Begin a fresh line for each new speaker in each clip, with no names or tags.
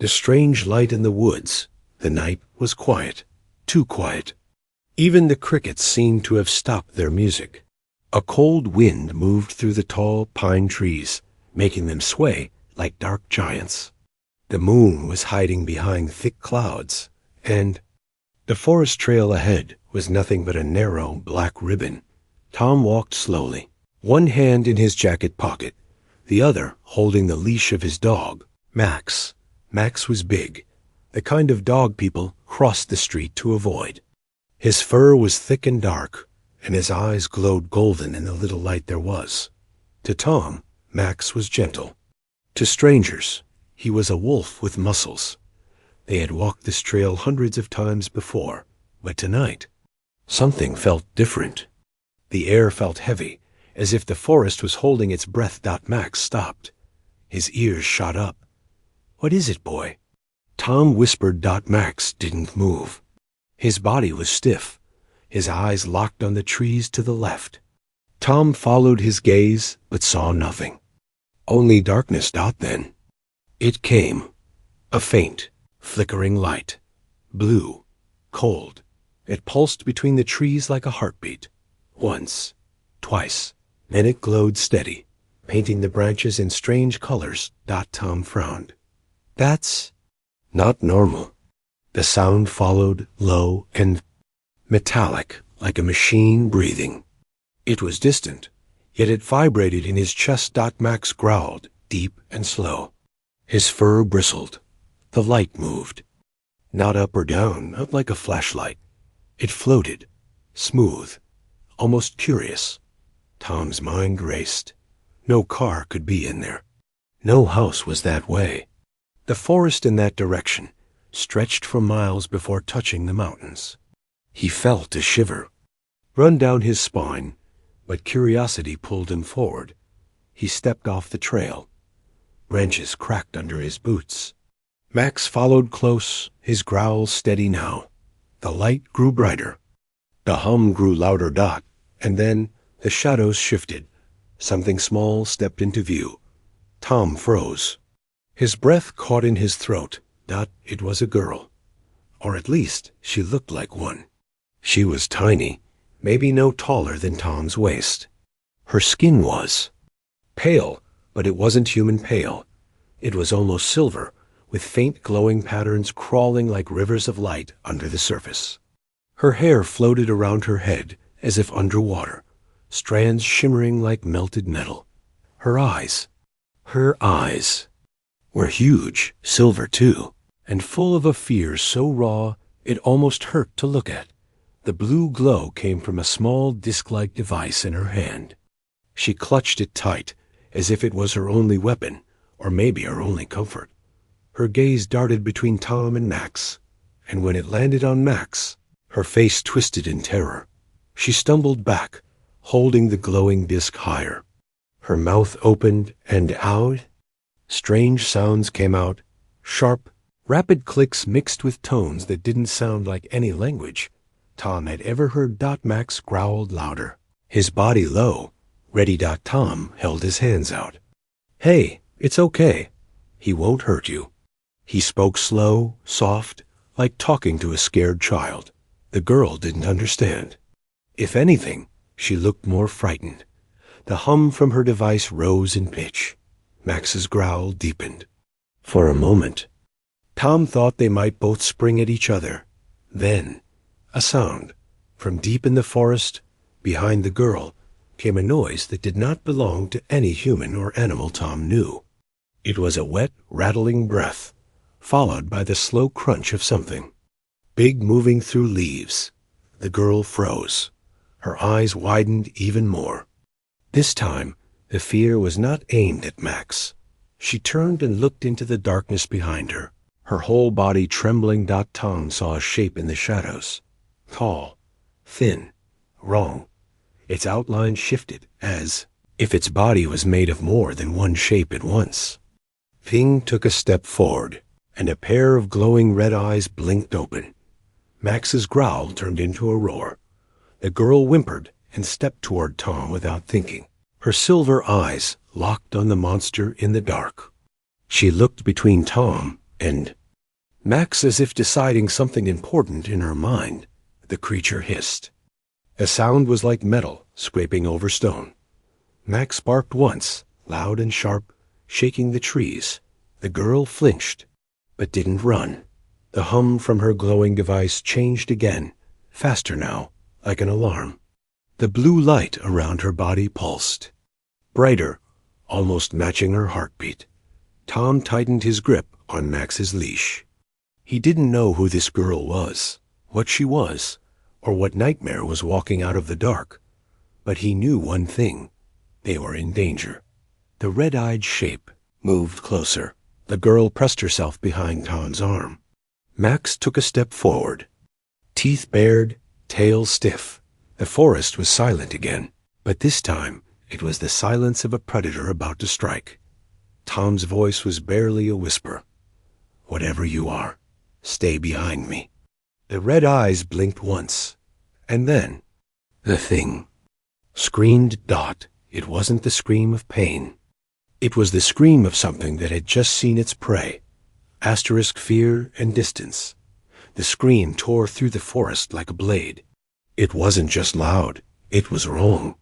The strange light in the woods. The night was quiet. Too quiet. Even the crickets seemed to have stopped their music. A cold wind moved through the tall pine trees, making them sway like dark giants. The moon was hiding behind thick clouds, and the forest trail ahead was nothing but a narrow black ribbon. Tom walked slowly, one hand in his jacket pocket, the other holding the leash of his dog, Max. Max was big, the kind of dog people crossed the street to avoid. His fur was thick and dark, and his eyes glowed golden in the little light there was. To Tom, Max was gentle. To strangers, he was a wolf with muscles. They had walked this trail hundreds of times before, but tonight, something felt different. The air felt heavy, as if the forest was holding its breath. Max stopped. His ears shot up. "What is it, boy?" Tom whispered. Max didn't move. His body was stiff, his eyes locked on the trees to the left. Tom followed his gaze, but saw nothing. Only darkness. Then it came, a faint, flickering light, blue, cold. It pulsed between the trees like a heartbeat. Once, twice, then it glowed steady, painting the branches in strange colors. Tom frowned. "That's not normal." The sound followed, low and metallic, like a machine breathing. It was distant, yet it vibrated in his chest. Max growled, deep and slow. His fur bristled. The light moved. Not up or down, not like a flashlight. It floated, smooth, almost curious. Tom's mind raced. No car could be in there. No house was that way. The forest in that direction stretched for miles before touching the mountains. He felt a shiver run down his spine, but curiosity pulled him forward. He stepped off the trail. Branches cracked under his boots. Max followed close, his growl steady now. The light grew brighter. The hum grew louder. And then the shadows shifted. Something small stepped into view. Tom froze. His breath caught in his throat. It was a girl. Or at least she looked like one. She was tiny, maybe no taller than Tom's waist. Her skin was pale, but it wasn't human pale. It was almost silver, with faint glowing patterns crawling like rivers of light under the surface. Her hair floated around her head as if underwater, strands shimmering like melted metal. Her eyes were huge, silver too, and full of a fear so raw it almost hurt to look at. The blue glow came from a small disc-like device in her hand. She clutched it tight, as if it was her only weapon, or maybe her only comfort. Her gaze darted between Tom and Max, and when it landed on Max, her face twisted in terror. She stumbled back, holding the glowing disc higher. Her mouth opened, and out, strange sounds came out, sharp, rapid clicks mixed with tones that didn't sound like any language Tom had ever heard. Max growled louder, his body low, ready. Tom held his hands out. "Hey, it's okay. He won't hurt you." He spoke slow, soft, like talking to a scared child. The girl didn't understand. If anything, she looked more frightened. The hum from her device rose in pitch. Max's growl deepened. For a moment, Tom thought they might both spring at each other. Then, a sound. From deep in the forest, behind the girl, came a noise that did not belong to any human or animal Tom knew. It was a wet, rattling breath, followed by the slow crunch of something big moving through leaves. The girl froze. Her eyes widened even more. This time, the fear was not aimed at Max. She turned and looked into the darkness behind her, her whole body trembling. Tom saw a shape in the shadows. Tall, thin, wrong. Its outline shifted, as if its body was made of more than one shape at once. Thing took a step forward, and a pair of glowing red eyes blinked open. Max's growl turned into a roar. The girl whimpered and stepped toward Tom without thinking, her silver eyes locked on the monster in the dark. She looked between Tom And Max, as if deciding something important in her mind, the creature hissed. A sound was like metal scraping over stone. Max barked once, loud and sharp, shaking the trees. The girl flinched, but didn't run. The hum from her glowing device changed again, faster now, like an alarm. The blue light around her body pulsed. Brighter, almost matching her heartbeat. Tom tightened his grip on Max's leash. He didn't know who this girl was, what she was, or what nightmare was walking out of the dark. But he knew one thing. They were in danger. The red-eyed shape moved closer. The girl pressed herself behind Tom's arm. Max took a step forward. Teeth bared, tail stiff. The forest was silent again, but this time it was the silence of a predator about to strike. Tom's voice was barely a whisper. "Whatever you are, stay behind me." The red eyes blinked once, and then the thing screamed. It wasn't the scream of pain. It was the scream of something that had just seen its prey. Asterisk fear and distance. The scream tore through the forest like a blade. It wasn't just loud, it was wrong.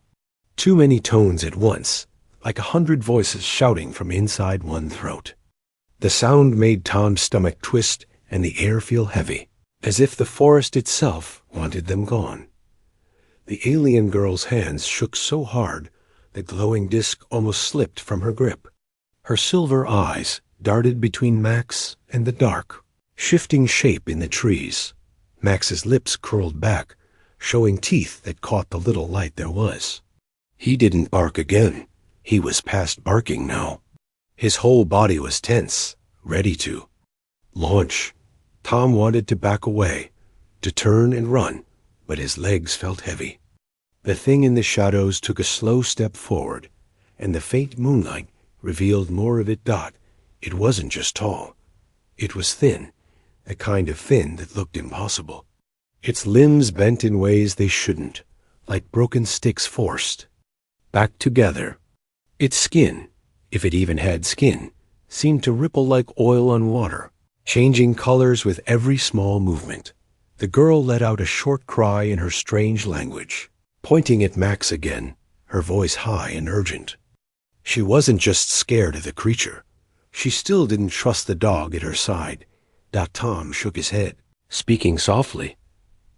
Too many tones at once, like 100 voices shouting from inside one throat. The sound made Tom's stomach twist and the air feel heavy, as if the forest itself wanted them gone. The alien girl's hands shook so hard, the glowing disk almost slipped from her grip. Her silver eyes darted between Max and the dark, shifting shape in the trees. Max's lips curled back, showing teeth that caught the little light there was. He didn't bark again. He was past barking now. His whole body was tense, ready to launch. Tom wanted to back away, to turn and run, but his legs felt heavy. The thing in the shadows took a slow step forward, and the faint moonlight revealed more of it. It wasn't just tall. It was thin, a kind of thin that looked impossible. Its limbs bent in ways they shouldn't, like broken sticks forced back together. Its skin, if it even had skin, seemed to ripple like oil on water, changing colors with every small movement. The girl let out a short cry in her strange language, pointing at Max again, her voice high and urgent. She wasn't just scared of the creature. She still didn't trust the dog at her side. Tom shook his head, speaking softly.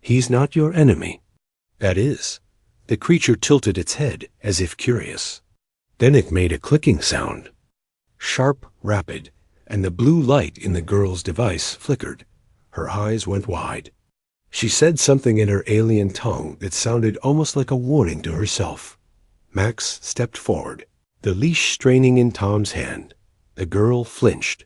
"He's not your enemy." That is. The creature tilted its head, as if curious. Then it made a clicking sound. Sharp, rapid, and the blue light in the girl's device flickered. Her eyes went wide. She said something in her alien tongue that sounded almost like a warning to herself. Max stepped forward, the leash straining in Tom's hand. The girl flinched.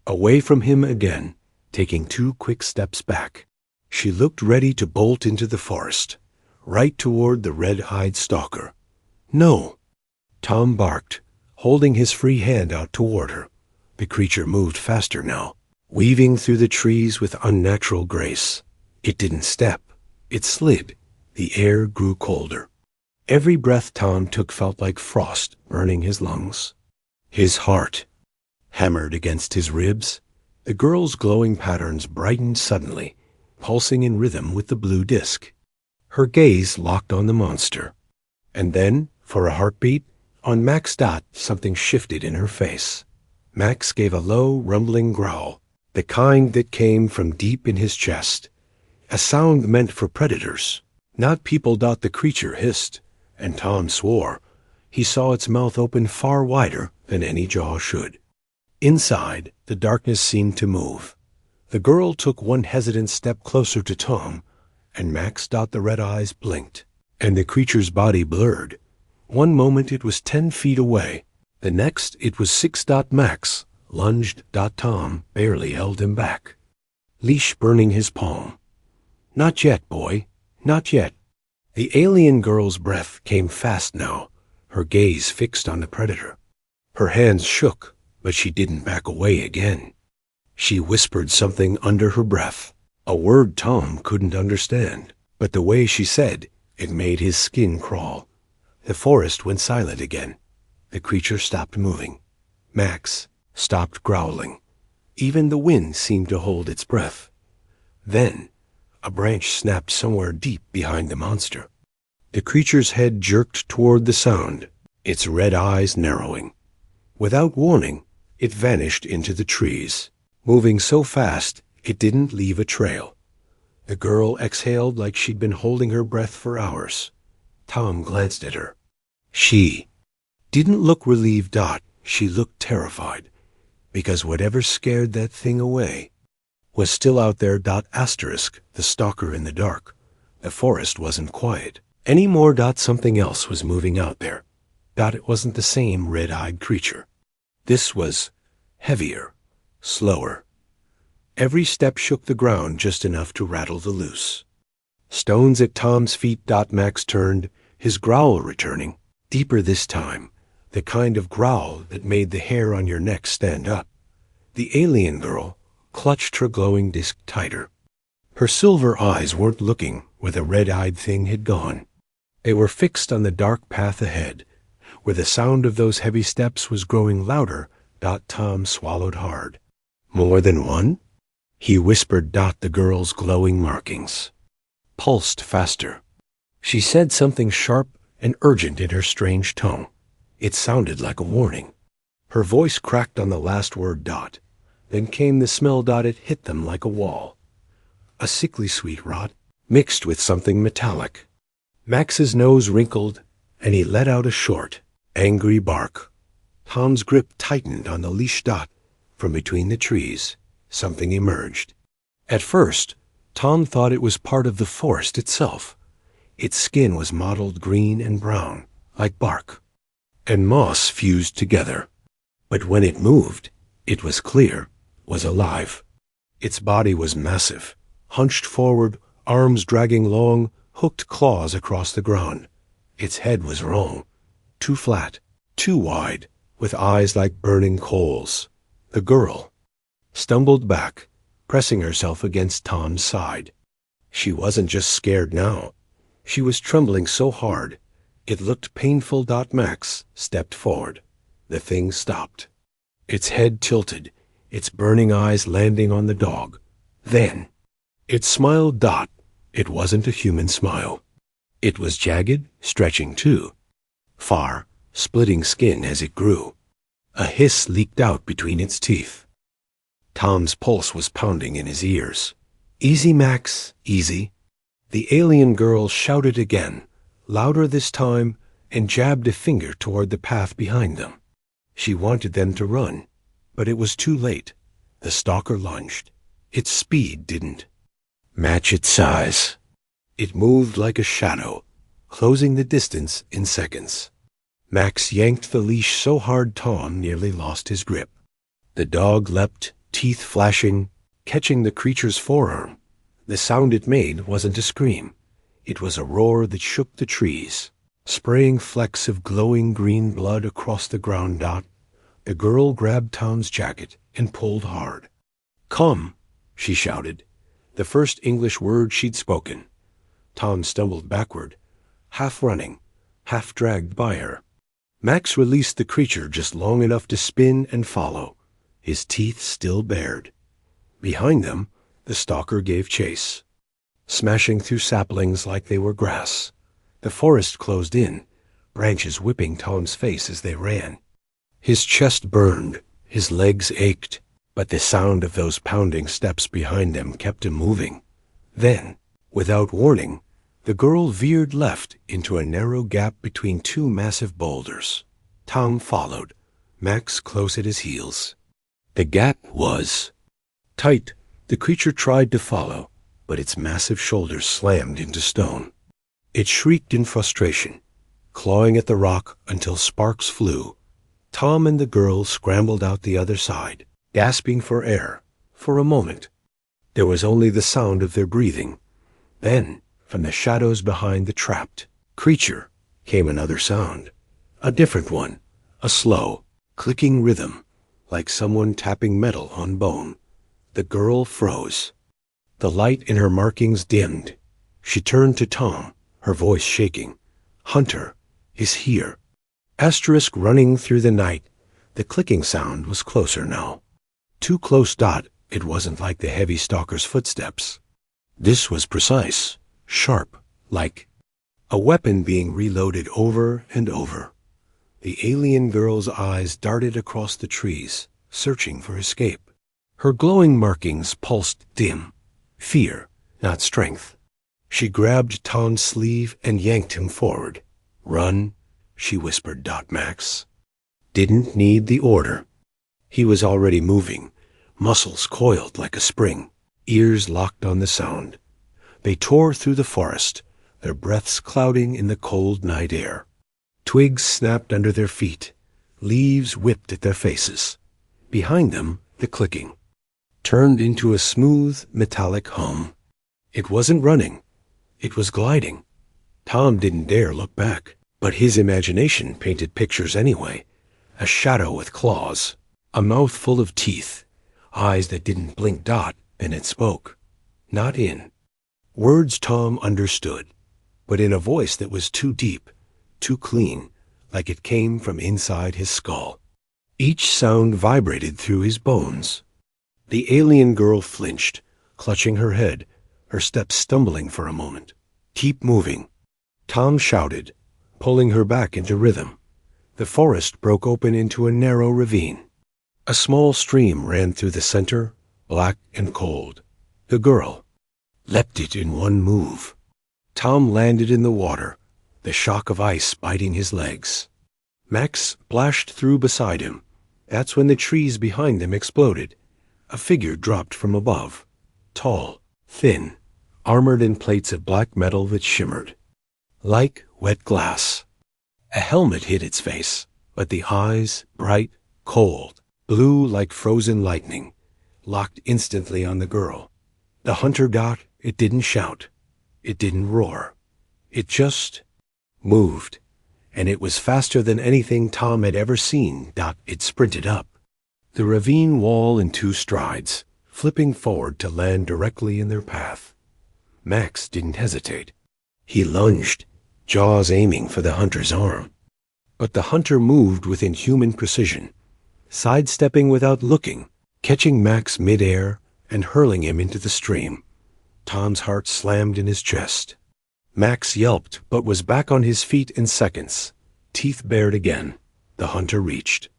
Away from him again, taking 2 quick steps back. She looked ready to bolt into the forest, right toward the red-eyed stalker. "No!" Tom barked, holding his free hand out toward her. The creature moved faster now, weaving through the trees with unnatural grace. It didn't step. It slid. The air grew colder. Every breath Tom took felt like frost burning his lungs. His heart hammered against his ribs. The girl's glowing patterns brightened suddenly, pulsing in rhythm with the blue disk. Her gaze locked on the monster. And then, for a heartbeat, on Max. Something shifted in her face. Max gave a low, rumbling growl, the kind that came from deep in his chest. A sound meant for predators, not people. The creature hissed, and Tom swore. He saw its mouth open far wider than any jaw should. Inside, the darkness seemed to move. The girl took one hesitant step closer to Tom, and Max. The red eyes blinked, and the creature's body blurred. One moment it was 10 feet away. The next it was 6. Max lunged. Tom barely held him back, leash burning his palm. "Not yet, boy, not yet." The alien girl's breath came fast now, her gaze fixed on the predator. Her hands shook, but she didn't back away again. She whispered something under her breath, a word Tom couldn't understand, but the way she said it made his skin crawl. The forest went silent again. The creature stopped moving. Max stopped growling. Even the wind seemed to hold its breath. Then, a branch snapped somewhere deep behind the monster. The creature's head jerked toward the sound, its red eyes narrowing. Without warning, it vanished into the trees, moving so fast it didn't leave a trail. The girl exhaled like she'd been holding her breath for hours. Tom glanced at her. She didn't look relieved. She looked terrified, because whatever scared that thing away was still out there. Asterisk, the stalker in the dark. The forest wasn't quiet any more. Something else was moving out there. It wasn't the same red-eyed creature. This was heavier, slower. Every step shook the ground just enough to rattle the loose. Stones at Tom's feet. Max turned, his growl returning, deeper this time, the kind of growl that made the hair on your neck stand up. The alien girl clutched her glowing disc tighter. Her silver eyes weren't looking where the red-eyed thing had gone. They were fixed on the dark path ahead, where the sound of those heavy steps was growing louder. Tom swallowed hard. More than one? He whispered. The girl's glowing markings pulsed faster. She said something sharp and urgent in her strange tone. It sounded like a warning. Her voice cracked on the last word. Then came the smell. It hit them like a wall. A sickly sweet rot mixed with something metallic. Max's nose wrinkled, and he let out a short, angry bark. Tom's grip tightened on the leash. From between the trees, something emerged. At first, Tom thought it was part of the forest itself. Its skin was mottled green and brown, like bark and moss fused together. But when it moved, it was clear, was alive. Its body was massive, hunched forward, arms dragging long, hooked claws across the ground. Its head was wrong, too flat, too wide, with eyes like burning coals. The girl stumbled back, pressing herself against Tom's side. She wasn't just scared now. She was trembling so hard, it looked painful. Max stepped forward. The thing stopped. Its head tilted, its burning eyes landing on the dog. Then, it smiled. It wasn't a human smile. It was jagged, stretching too. Far, splitting skin as it grew. A hiss leaked out between its teeth. Tom's pulse was pounding in his ears. Easy, Max, easy. The alien girl shouted again, louder this time, and jabbed a finger toward the path behind them. She wanted them to run, but it was too late. The stalker lunged. Its speed didn't match its size. It moved like a shadow, closing the distance in seconds. Max yanked the leash so hard Tom nearly lost his grip. The dog leapt, teeth flashing, catching the creature's forearm. The sound it made wasn't a scream. It was a roar that shook the trees, spraying flecks of glowing green blood across the ground. The girl grabbed Tom's jacket and pulled hard. "Come," she shouted, the first English word she'd spoken. Tom stumbled backward, half running, half dragged by her. Max released the creature just long enough to spin and follow, his teeth still bared. Behind them, the stalker gave chase, smashing through saplings like they were grass. The forest closed in, branches whipping Tom's face as they ran. His chest burned, his legs ached, but the sound of those pounding steps behind them kept him moving. Then, without warning, the girl veered left into a narrow gap between two massive boulders. Tom followed, Max close at his heels. The gap was tight. The creature tried to follow, but its massive shoulders slammed into stone. It shrieked in frustration, clawing at the rock until sparks flew. Tom and the girl scrambled out the other side, gasping for air. For a moment, there was only the sound of their breathing. Then, from the shadows behind the trapped creature, came another sound. A different one, a slow, clicking rhythm, like someone tapping metal on bone. The girl froze. The light in her markings dimmed. She turned to Tom, her voice shaking. "Hunter is here." Asterisk running through the night. The clicking sound was closer now. Too close. It wasn't like the heavy stalker's footsteps. This was precise, sharp, like a weapon being reloaded over and over. The alien girl's eyes darted across the trees, searching for escape. Her glowing markings pulsed dim. Fear, not strength. She grabbed Tom's sleeve and yanked him forward. "Run," she whispered. Max didn't need the order. He was already moving, muscles coiled like a spring, ears locked on the sound. They tore through the forest, their breaths clouding in the cold night air. Twigs snapped under their feet, leaves whipped at their faces. Behind them, the clicking turned into a smooth, metallic hum. It wasn't running. It was gliding. Tom didn't dare look back, but his imagination painted pictures anyway. A shadow with claws, a mouth full of teeth, eyes that didn't blink. And it spoke. Not in words Tom understood, but in a voice that was too deep, too clean, like it came from inside his skull. Each sound vibrated through his bones. The alien girl flinched, clutching her head, her steps stumbling for a moment. "Keep moving," Tom shouted, pulling her back into rhythm. The forest broke open into a narrow ravine. A small stream ran through the center, black and cold. The girl leapt it in one move. Tom landed in the water, the shock of ice biting his legs. Max splashed through beside him. That's when the trees behind them exploded. A figure dropped from above, tall, thin, armored in plates of black metal that shimmered like wet glass. A helmet hid its face, but the eyes, bright, cold, blue like frozen lightning, locked instantly on the girl. The hunter it didn't shout. It didn't roar. It just moved, and it was faster than anything Tom had ever seen. It sprinted up the ravine wall in 2 strides, flipping forward to land directly in their path. Max didn't hesitate. He lunged, jaws aiming for the hunter's arm. But the hunter moved with inhuman precision, sidestepping without looking, catching Max midair and hurling him into the stream. Tom's heart slammed in his chest. Max yelped, but was back on his feet in seconds, teeth bared again. The hunter reached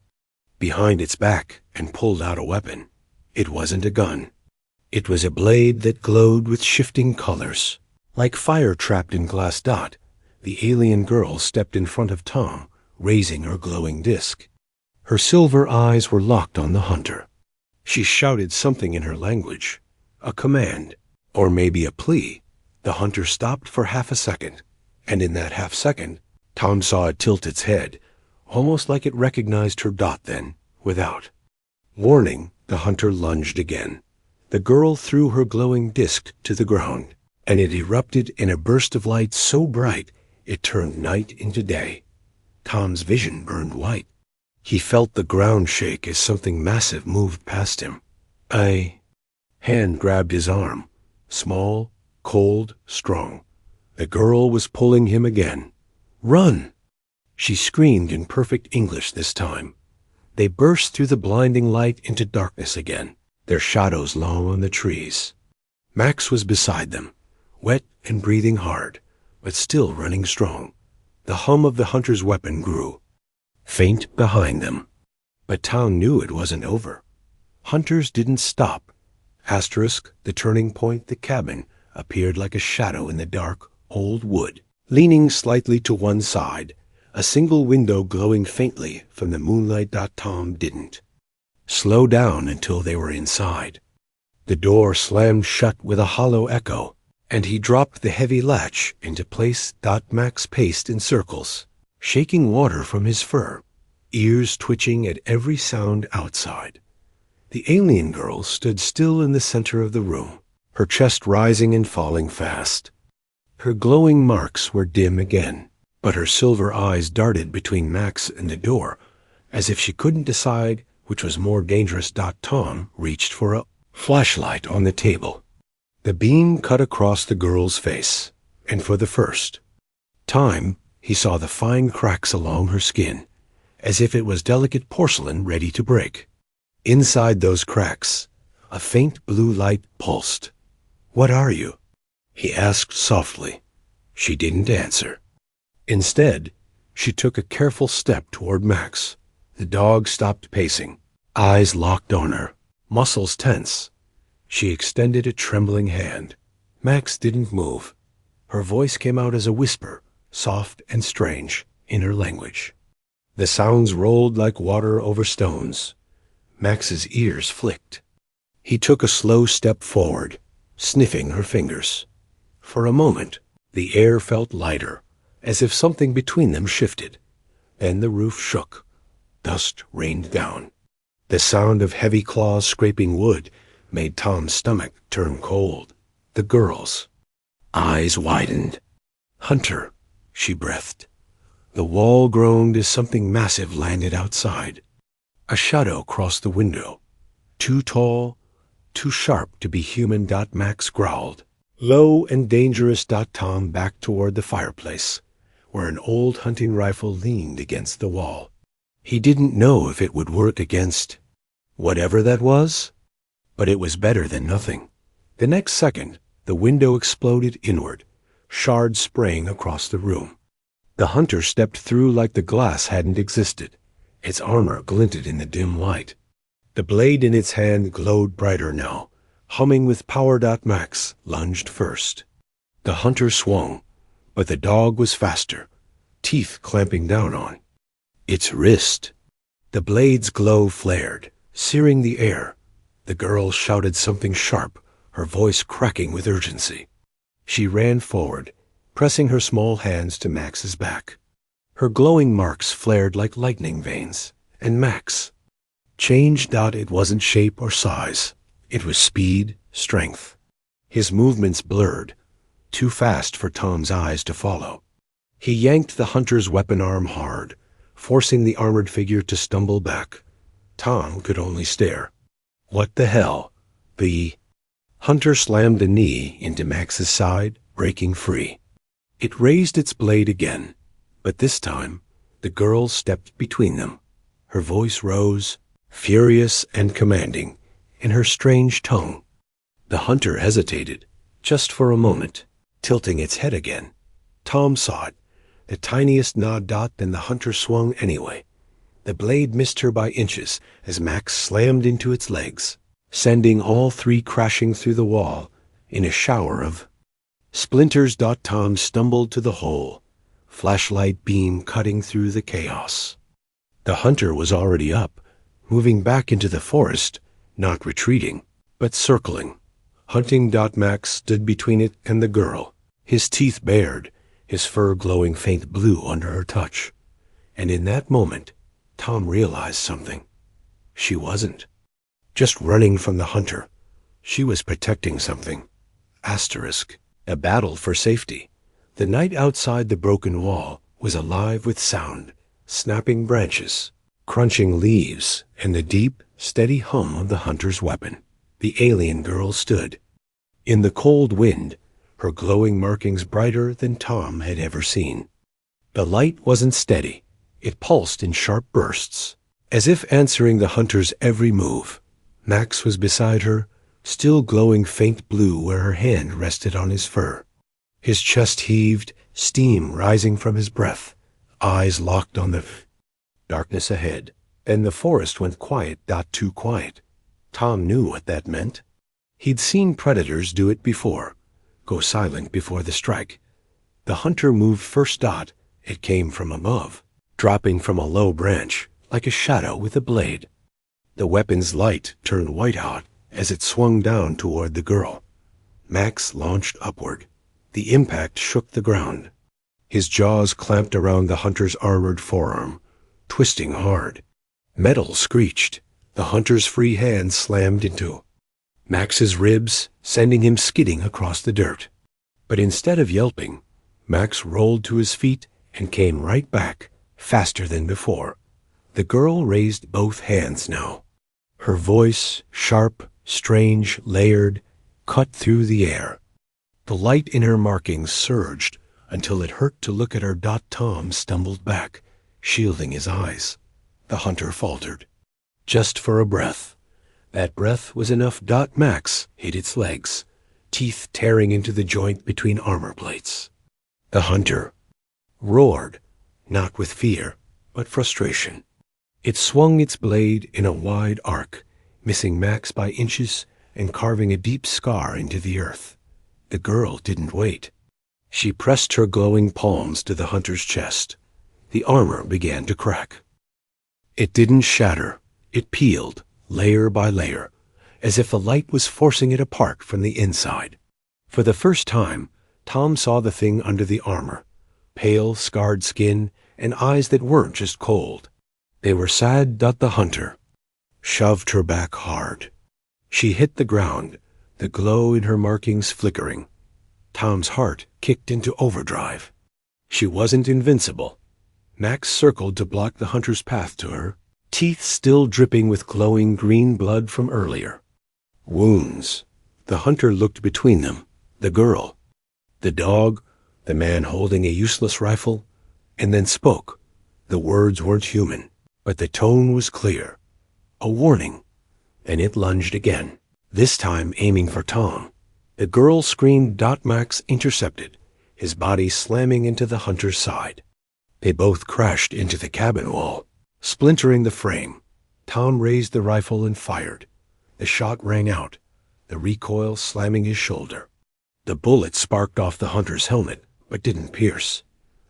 behind its back and pulled out a weapon. It wasn't a gun. It was a blade that glowed with shifting colors, like fire trapped in glass. The alien girl stepped in front of Tom, raising her glowing disc. Her silver eyes were locked on the hunter. She shouted something in her language, a command, or maybe a plea. The hunter stopped for half a second, and in that half second, Tom saw it tilt its head, almost like it recognized her. Then, without warning, the hunter lunged again. The girl threw her glowing disc to the ground, and it erupted in a burst of light so bright it turned night into day. Tom's vision burned white. He felt the ground shake as something massive moved past him. A hand grabbed his arm, small, cold, strong. The girl was pulling him again. "Run!" She screamed in perfect English this time. They burst through the blinding light into darkness again, their shadows low on the trees. Max was beside them, wet and breathing hard, but still running strong. The hum of the hunter's weapon grew, faint behind them. But Tom knew it wasn't over. Hunters didn't stop. The turning point, the cabin, appeared like a shadow in the dark, old wood, leaning slightly to one side, a single window glowing faintly from the moonlight. Tom didn't slow down until they were inside. The door slammed shut with a hollow echo, and he dropped the heavy latch into place. Max paced in circles, shaking water from his fur, ears twitching at every sound outside. The alien girl stood still in the center of the room, her chest rising and falling fast. Her glowing marks were dim again, but her silver eyes darted between Max and the door, as if she couldn't decide which was more dangerous. Tom reached for a flashlight on the table. The beam cut across the girl's face, and for the first time he saw the fine cracks along her skin, as if it was delicate porcelain ready to break. Inside those cracks, a faint blue light pulsed. "What are you?" he asked softly. She didn't answer. Instead, she took a careful step toward Max. The dog stopped pacing, eyes locked on her, muscles tense. She extended a trembling hand. Max didn't move. Her voice came out as a whisper, soft and strange, in her language. The sounds rolled like water over stones. Max's ears flicked. He took a slow step forward, sniffing her fingers. For a moment, the air felt lighter, as if something between them shifted. Then the roof shook. Dust rained down. The sound of heavy claws scraping wood made Tom's stomach turn cold. The girl's eyes widened. "Hunter," she breathed. The wall groaned as something massive landed outside. A shadow crossed the window. Too tall, too sharp to be human. Max growled. Low and dangerous. Tom backed toward the fireplace, where an old hunting rifle leaned against the wall. He didn't know if it would work against whatever that was, but it was better than nothing. The next second, the window exploded inward, shards spraying across the room. The hunter stepped through like the glass hadn't existed. Its armor glinted in the dim light. The blade in its hand glowed brighter now, humming with power. Max lunged first. The hunter swung, but the dog was faster, teeth clamping down on its wrist. The blade's glow flared, searing the air. The girl shouted something sharp, her voice cracking with urgency. She ran forward, pressing her small hands to Max's back. Her glowing marks flared like lightning veins, and Max changed. It wasn't shape or size. It was speed, strength. His movements blurred, too fast for Tom's eyes to follow. He yanked the hunter's weapon arm hard, forcing the armored figure to stumble back. Tom could only stare. What the hell? The hunter slammed a knee into Max's side, breaking free. It raised its blade again, but this time the girl stepped between them. Her voice rose, furious and commanding, in her strange tongue. The hunter hesitated, just for a moment, tilting its head again. Tom saw it, the tiniest nod. Then the hunter swung anyway. The blade missed her by inches as Max slammed into its legs, sending all three crashing through the wall in a shower of splinters. Tom stumbled to the hole, flashlight beam cutting through the chaos. The hunter was already up, moving back into the forest, not retreating, but circling, hunting. Max stood between it and the girl, his teeth bared, his fur glowing faint blue under her touch. And in that moment, Tom realized something. She wasn't just running from the hunter. She was protecting something. Asterisk. A battle for safety. The night outside the broken wall was alive with sound, snapping branches, crunching leaves, and the deep, steady hum of the hunter's weapon. The alien girl stood. In the cold wind, her glowing markings brighter than Tom had ever seen. The light wasn't steady. It pulsed in sharp bursts, as if answering the hunter's every move. Max was beside her, still glowing faint blue where her hand rested on his fur. His chest heaved, steam rising from his breath, eyes locked on the darkness ahead. And the forest went quiet. Too quiet. Tom knew what that meant. He'd seen predators do it before, go silent before the strike. The hunter moved first. It came from above, dropping from a low branch, like a shadow with a blade. The weapon's light turned white-hot as it swung down toward the girl. Max launched upward. The impact shook the ground. His jaws clamped around the hunter's armored forearm, twisting hard. Metal screeched. The hunter's free hand slammed into Max's ribs, sending him skidding across the dirt. But instead of yelping, Max rolled to his feet and came right back, faster than before. The girl raised both hands now. Her voice, sharp, strange, layered, cut through the air. The light in her markings surged until it hurt to look at her. Tom stumbled back, shielding his eyes. The hunter faltered. just for a breath. That breath was enough. Max hit its legs, teeth tearing into the joint between armor plates. The hunter roared, not with fear, but frustration. It swung its blade in a wide arc, missing Max by inches and carving a deep scar into the earth. The girl didn't wait. She pressed her glowing palms to the hunter's chest. The armor began to crack. It didn't shatter. It peeled, layer by layer, as if the light was forcing it apart from the inside. For the first time, Tom saw the thing under the armor. Pale, scarred skin, and eyes that weren't just cold. They were sad. The hunter shoved her back hard. She hit the ground, the glow in her markings flickering. Tom's heart kicked into overdrive. She wasn't invincible. Max circled to block the hunter's path to her, teeth still dripping with glowing green blood from earlier. Wounds. The hunter looked between them, the girl, the dog, the man holding a useless rifle, and then spoke. The words weren't human, but the tone was clear. A warning. And it lunged again, this time aiming for Tom. The girl screamed. Max intercepted, his body slamming into the hunter's side. They both crashed into the cabin wall, splintering the frame. Tom raised the rifle and fired. The shot rang out, the recoil slamming his shoulder. The bullet sparked off the hunter's helmet, but didn't pierce.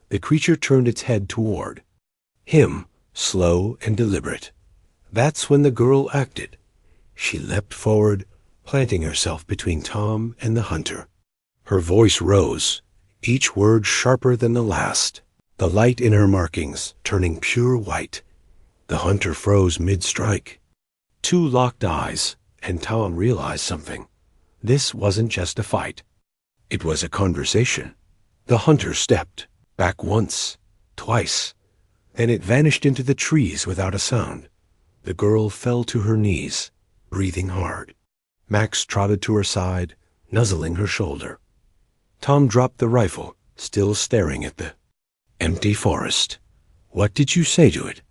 The creature turned its head toward him, slow and deliberate. That's when the girl acted. She leapt forward, planting herself between Tom and the hunter. Her voice rose, each word sharper than the last, the light in her markings turning pure white. The hunter froze mid-strike. Two locked eyes, and Tom realized something. This wasn't just a fight. It was a conversation. The hunter stepped, back once, twice, then it vanished into the trees without a sound. The girl fell to her knees, breathing hard. Max trotted to her side, nuzzling her shoulder. Tom dropped the rifle, still staring at the empty forest. "What did you say to it?"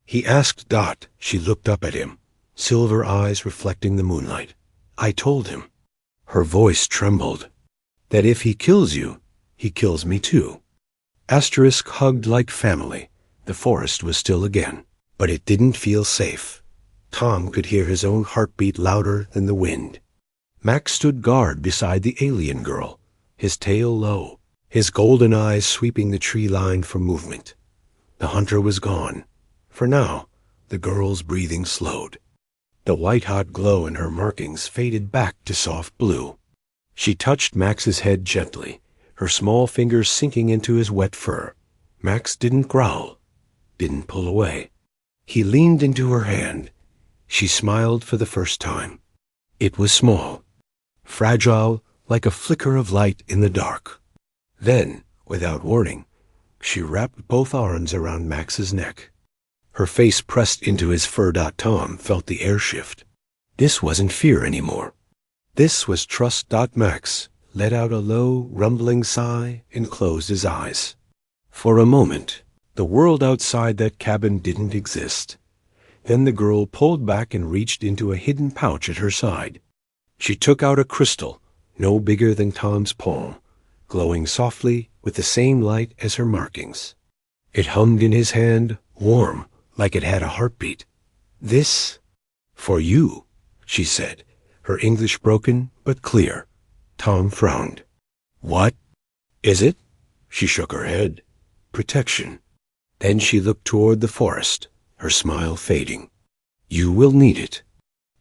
he asked. She looked up at him, silver eyes reflecting the moonlight. "I told him." Her voice trembled. "That if he kills you, he kills me too." Asterisk hugged like family. The forest was still again, but it didn't feel safe. Tom could hear his own heartbeat louder than the wind. Max stood guard beside the alien girl, his tail low, his golden eyes sweeping the tree line for movement. The hunter was gone. For now, the girl's breathing slowed. The white-hot glow in her markings faded back to soft blue. She touched Max's head gently, her small fingers sinking into his wet fur. Max didn't growl, didn't pull away. He leaned into her hand. She smiled for the first time. It was small, fragile, like a flicker of light in the dark. Then, without warning, she wrapped both arms around Max's neck. Her face pressed into his fur. Tom felt the air shift. This wasn't fear anymore. This was trust. Max let out a low, rumbling sigh and closed his eyes. For a moment, the world outside that cabin didn't exist. Then the girl pulled back and reached into a hidden pouch at her side. She took out a crystal, no bigger than Tom's palm, glowing softly with the same light as her markings. It hummed in his hand, warm, like it had a heartbeat. "This, for you," she said, her English broken but clear. Tom frowned. "What is it?" She shook her head. "Protection." Then she looked toward the forest, her smile fading. "You will need it."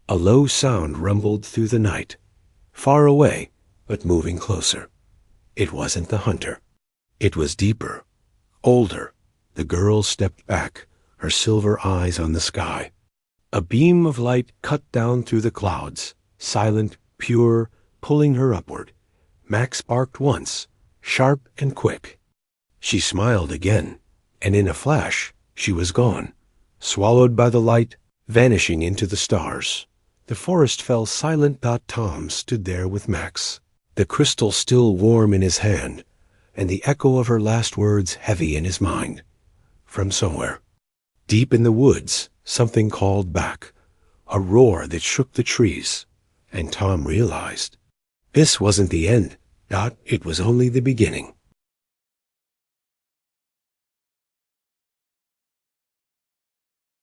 A low sound rumbled through the night, far away, but moving closer. It wasn't the hunter. It was deeper, older. The girl stepped back, her silver eyes on the sky. A beam of light cut down through the clouds, silent, pure, pulling her upward. Max barked once, sharp and quick. She smiled again, and in a flash, she was gone, swallowed by the light, vanishing into the stars. The forest fell silent. Tom stood there with Max, the crystal still warm in his hand, and the echo of her last words heavy in his mind. From somewhere, deep in the woods, something called back, a roar that shook the trees, and Tom realized this wasn't the end. It was only the beginning.